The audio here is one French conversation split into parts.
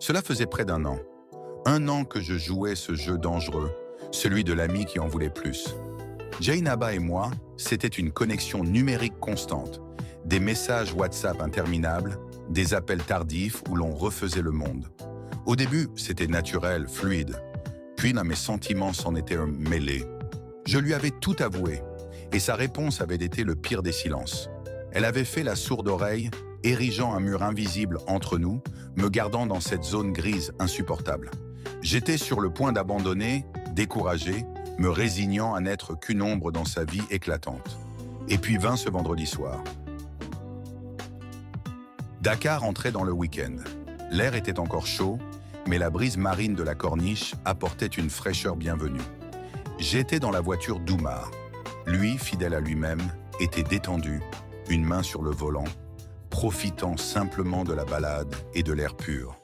Cela faisait près d'un an. Un an que je jouais ce jeu dangereux, celui de l'ami qui en voulait plus. Jainaba et moi, c'était une connexion numérique constante, des messages WhatsApp interminables, des appels tardifs où l'on refaisait le monde. Au début, c'était naturel, fluide. Puis mes sentiments s'en étaient mêlés. Je lui avais tout avoué, et sa réponse avait été le pire des silences. Elle avait fait la sourde oreille, érigeant un mur invisible entre nous, me gardant dans cette zone grise insupportable. J'étais sur le point d'abandonner, découragé, me résignant à n'être qu'une ombre dans sa vie éclatante. Et puis vint ce vendredi soir. Dakar entrait dans le week-end. L'air était encore chaud, mais la brise marine de la corniche apportait une fraîcheur bienvenue. J'étais dans la voiture d'Oumar. Lui, fidèle à lui-même, était détendu, une main sur le volant, profitant simplement de la balade et de l'air pur.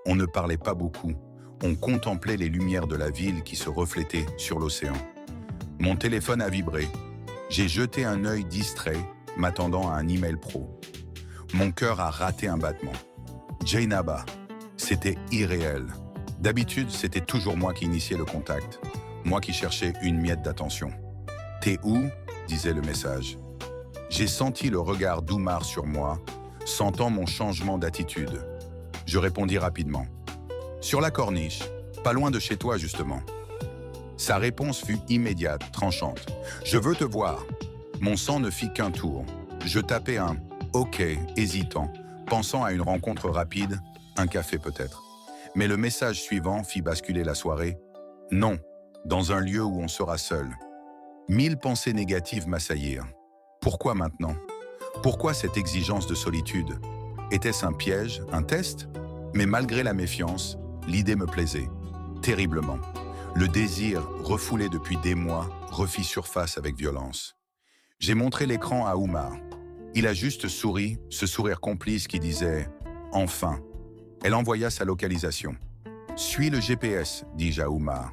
On ne parlait pas beaucoup, on contemplait les lumières de la ville qui se reflétaient sur l'océan. Mon téléphone a vibré. J'ai jeté un œil distrait, m'attendant à un email pro. Mon cœur a raté un battement. Jainaba, c'était irréel. D'habitude, c'était toujours moi qui initiais le contact, moi qui cherchais une miette d'attention. « T'es où ?» disait le message. J'ai senti le regard d'Oumar sur moi, sentant mon changement d'attitude. Je répondis rapidement. « Sur la corniche, pas loin de chez toi justement. » Sa réponse fut immédiate, tranchante. « Je veux te voir. » Mon sang ne fit qu'un tour. Je tapais un « OK » hésitant, pensant à une rencontre rapide, un café peut-être. Mais le message suivant fit basculer la soirée. « Non, dans un lieu où on sera seul. » 1000 pensées négatives m'assaillirent. Pourquoi maintenant? Pourquoi cette exigence de solitude? Était-ce un piège, un test? Mais malgré la méfiance, l'idée me plaisait, terriblement. Le désir, refoulé depuis des mois, refit surface avec violence. J'ai montré l'écran à Oumar. Il a juste souri, ce sourire complice qui disait « Enfin ». Elle envoya sa localisation. « Suis le GPS », dis-je à Oumar.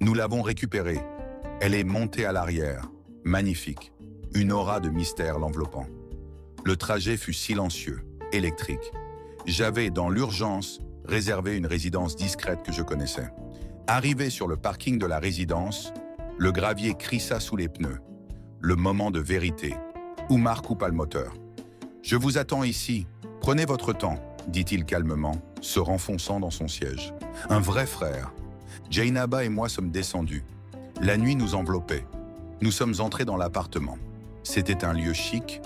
Nous l'avons récupérée. Elle est montée à l'arrière, magnifique, une aura de mystère l'enveloppant. Le trajet fut silencieux, électrique. J'avais, dans l'urgence, réservé une résidence discrète que je connaissais. Arrivé sur le parking de la résidence, le gravier crissa sous les pneus. Le moment de vérité. Oumar coupa le moteur. « Je vous attends ici, prenez votre temps », dit-il calmement, se renfonçant dans son siège. Un vrai frère. Jainaba et moi sommes descendus. La nuit nous enveloppait. Nous sommes entrés dans l'appartement. C'était un lieu chic,